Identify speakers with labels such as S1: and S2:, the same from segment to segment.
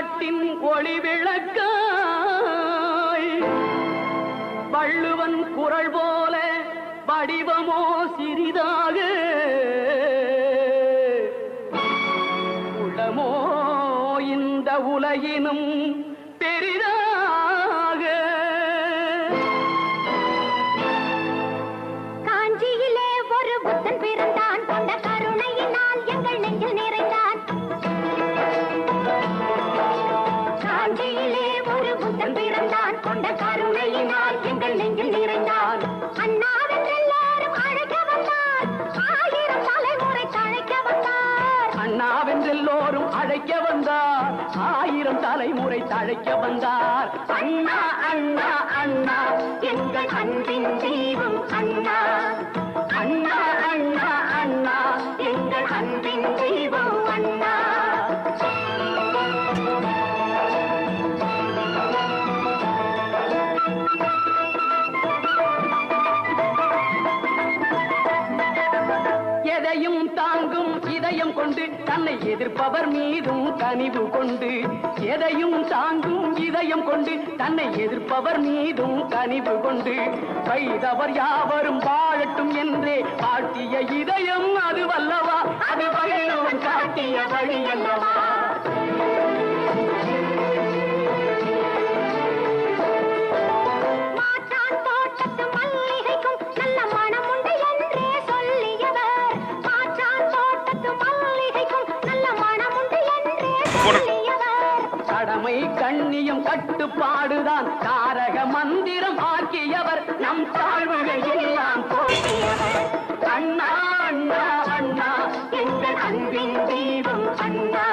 S1: நாட்டின் ஒளி விளக்காய் வள்ளுவன் குரல் போல வடிவமோ சிறிதாக உளமோ இந்த உலகினும் பெரிதாக.
S2: காஞ்சியிலே ஒரு புத்தன் பிறந்தான், கொண்ட கருணையினால் எங்கள் நெஞ்சில் நிறைந்தான். காஞ்சியிலே ஒரு புத்தன் பிறந்தான், கொண்ட கருணையினால் எங்கள் நெஞ்சில் நிறைந்தான். அண்ணாவென்றெல்லாரும் அழைக்க வந்தார், 1000 தலைமுறை தழைக்க வந்தார்.
S1: அண்ணாவென்றெல்லோரும் அழைக்க வந்தார், 1000 தலைமுறை தழைக்க வந்தார்.
S2: அண்ணா அண்ணா அண்ணா எங்கள் அன்பின் தெய்வம் அண்ணா. அண்ணா அண்ணா அண்ணா எங்கள் அன்பின் தெய்வம் அண்ணா.
S1: எதையும் தாங்கும் இதயம் கொண்டு தன்னை எதிர்ப்பவர் மீதும் கனிவு கொண்டு, எதையும் தாங்கும் இதயம் கொண்டு தன்னை எதிர்ப்பவர் மீதும் கனிவு கொண்டு, வைதவர் யாவரும் வாழட்டும் என்றே காட்டிய இதயம் அது வல்லவா, அது வள்ளுவன் காட்டிய வழி அல்லவா.
S2: மாற்றான் தோட்டத்து மல்லிகைக்கும் நல்ல மனம் உண்டு என்றே சொல்லியவர். மாற்றான் தோட்டத்து மல்லிகைக்கும் நல்ல மனம் உண்டு என்றே சொல்லியவர்.
S1: கடமை கண்ணியம் கட்டுப்பாடுதான் தாரக மந்திரம் ஆக்கியவர், நம் தாழ்வுகள் எல்லாம் போக்கியவர். அண்ணா அண்ணா அண்ணா
S2: எங்கள் அன்பின் தெய்வம் அண்ணா.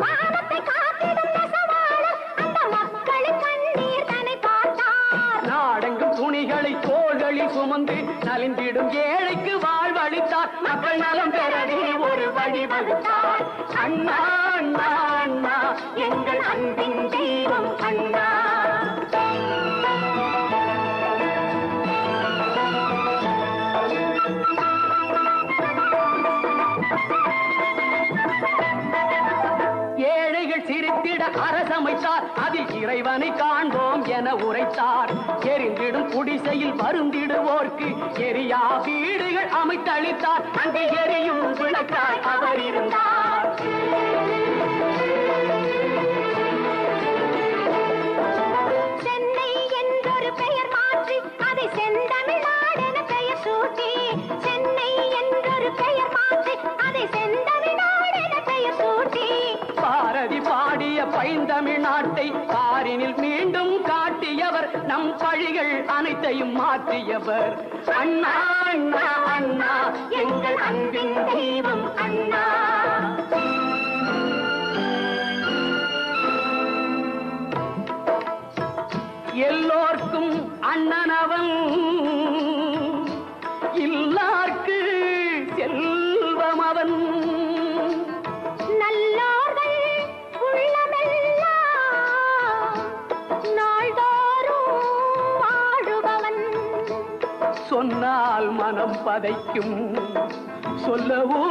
S2: வானத்தை காத்திடும் நெசவாளர் அந்த மக்களின் கண்ணீர் தன்னை பார்த்தார்.
S1: நாடெங்கும் துணிகளை தோள்களில் சுமந்து நலிந்திடும் ஏழைக்கு வாழ்வளித்தார், மக்கள் நலம் பெறவே ஒரு வழி வகுத்தார். அண்ணா அண்ணா அண்ணா
S2: எங்கள் அன்பின் தெய்வம் அண்ணா.
S1: ஏழைகள் சிரித்திட அரசமைத்தார், அதில் இறைவனை காண்போம் என உரைத்தார். எரிந்திடும் குடிசையில் வருந்திடுவோர்க்கு எரியா வீடுகள் அமைத்தளித்தார், அங்கே எரியும் விளக்காய் அவர் இருந்தார்.
S2: சென்னை என்றொரு பெயர் மாற்றி அதை செந்தமிழ்நாடு என பெயர் சூட்டி. சென்னை என்றொரு பெயர் மாற்றி அதை செந்தமிழ்நாடு என பெயர் சூட்டி.
S1: பாரதி பாடிய பைந்தமிழ்நாட்டை பாரினில் மீண்டும் காட்டியவர், நம் பழிகள் அனைத்தையும் மாற்றியவர். அண்ணா அண்ணா அண்ணா
S2: எங்கள் அன்பின் தெய்வம் அண்ணா.
S1: எல்லோர்க்கும் அண்ணனவன், இல்லார்க்கு செல்வம் அவன்.
S2: நல்லோர்கள் உள்ளமெல்லாம் நாள்தோறும் வாழுபவன்.
S1: சொன்னால் மனம் பதைக்கும், சொல்லவோ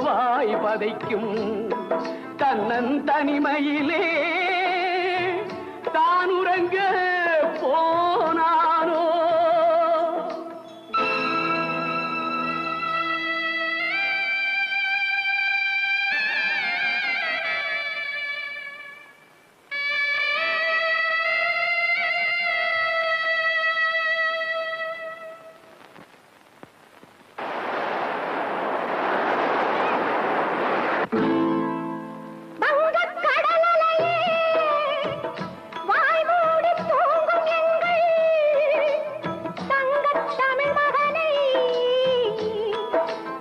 S1: வாய் பதைக்கும். தன்னன் தனிமையிலே தான் உறங்க போனானோ.
S2: வங்கக் கடலலையே வாய் மூடி தூங்கும் எங்கள் தங்கத் தமிழ் மகனை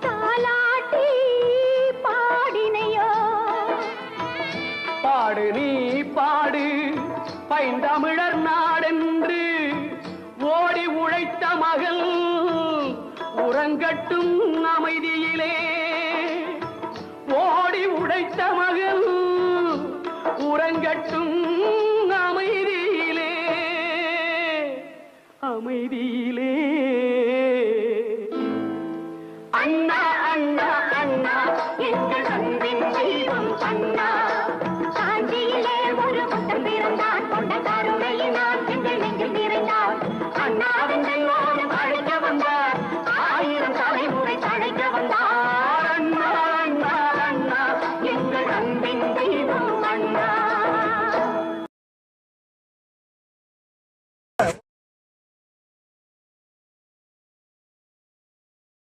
S2: தாலாட்டி பாடினையோ.
S1: பாடு நீ பாடு பைந்தமிழர் நாடென்று ஓடி உழைத்த மகள் உறங்கட்டும் அமைதியிலே. ஓடி உழைத்த மகள் உறங்கட்டும் அமைதியிலே அமைதியிலே. அண்ணா அண்ணா அண்ணா எங்கள் அன்பின் தெய்வம் அண்ணா.